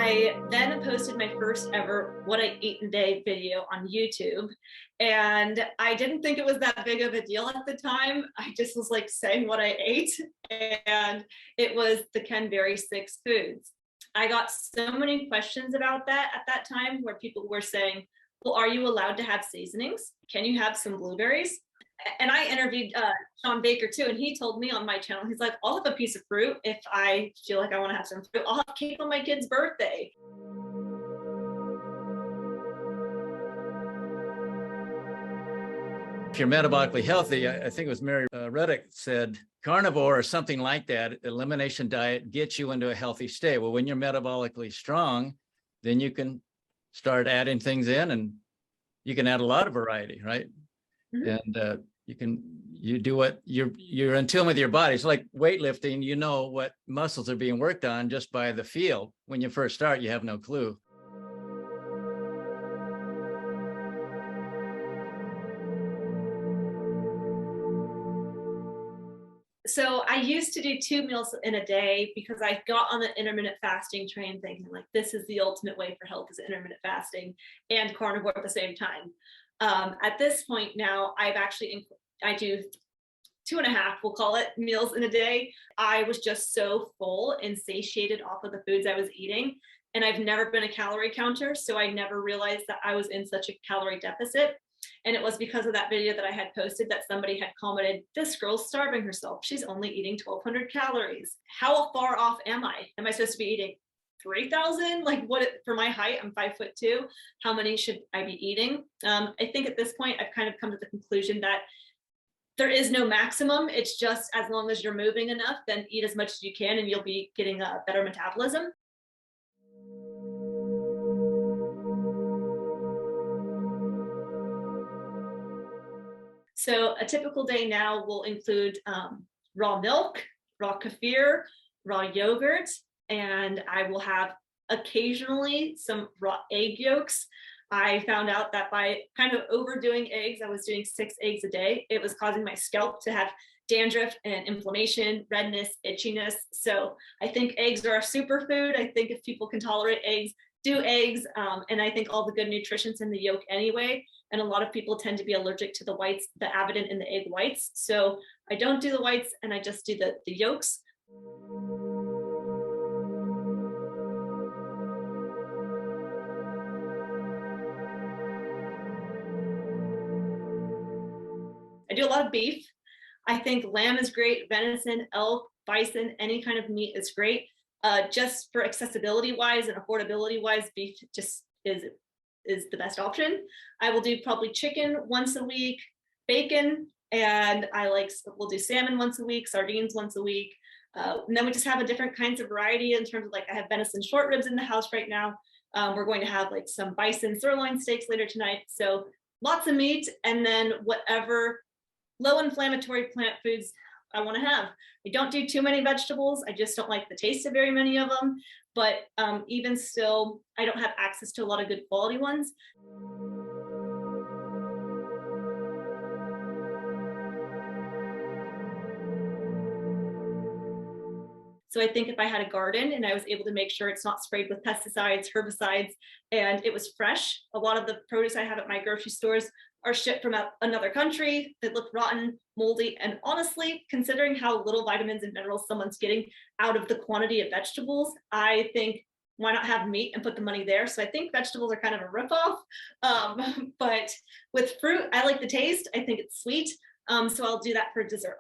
I then posted my first ever what I ate in a day video on YouTube. And I didn't think it was that big of a deal at the time. I just was like saying what I ate. And it was the Ken Berry 6 foods. I got so many questions about that at that time where people were saying, well, are you allowed to have seasonings? Can you have some blueberries? And I interviewed Sean Baker too, and he told me on my channel, he's like, I'll have a piece of fruit if I feel like I want to have some fruit. I'll have cake on my kid's birthday. If you're metabolically healthy, I think it was Mary Ruddick said, carnivore or something like that, elimination diet gets you into a healthy state. Well, when you're metabolically strong, then you can start adding things in, and you can add a lot of variety, right? Mm-hmm. And you do what you're in tune with your body. It's like weightlifting. You know what muscles are being worked on just by the feel. When you first start, you have no clue. So I used to do 2 meals in a day because I got on the intermittent fasting train thinking like, this is the ultimate way for health, is intermittent fasting and carnivore at the same time. At this point now, I do 2.5, we'll call it, meals in a day. I was just so full and satiated off of the foods I was eating. And I've never been a calorie counter, so I never realized that I was in such a calorie deficit. And it was because of that video that I had posted that somebody had commented, this girl's starving herself. She's only eating 1,200 calories. How far off am I? Am I supposed to be eating 3,000? Like for my height, I'm 5'2". How many should I be eating? I think at this point, I've kind of come to the conclusion that there is no maximum. It's just as long as you're moving enough, then eat as much as you can and you'll be getting a better metabolism. So a typical day now will include raw milk, raw kefir, raw yogurt, and I will have occasionally some raw egg yolks. I found out that by kind of overdoing eggs, I was doing 6 eggs a day. It was causing my scalp to have dandruff and inflammation, redness, itchiness. So I think eggs are a superfood. I think if people can tolerate eggs, do eggs. And I think all the good nutrition's in the yolk anyway. And a lot of people tend to be allergic to the whites, the avidin in the egg whites. So I don't do the whites and I just do the yolks. I do a lot of beef. I think lamb is great, venison, elk, bison, any kind of meat is great. Just for accessibility wise and affordability wise, beef just is the best option. I will do probably chicken once a week, bacon, and we'll do salmon once a week, sardines once a week. And then we just have a different kinds of variety in terms of I have venison short ribs in the house right now. We're going to have some bison sirloin steaks later tonight. So lots of meat, and then whatever low inflammatory plant foods I want to have. I don't do too many vegetables. I just don't like the taste of very many of them. But even still, I don't have access to a lot of good quality ones. So I think if I had a garden and I was able to make sure it's not sprayed with pesticides, herbicides, and it was fresh, a lot of the produce I have at my grocery stores are shipped from another country that look rotten, moldy, and honestly, considering how little vitamins and minerals someone's getting out of the quantity of vegetables, I think why not have meat and put the money there? So I think vegetables are kind of a ripoff. But with fruit, I like the taste. I think it's sweet. So I'll do that for dessert.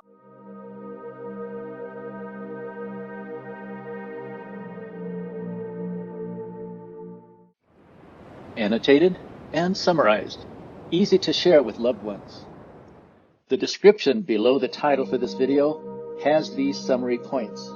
Annotated and summarized. Easy to share with loved ones. The description below the title for this video has these summary points.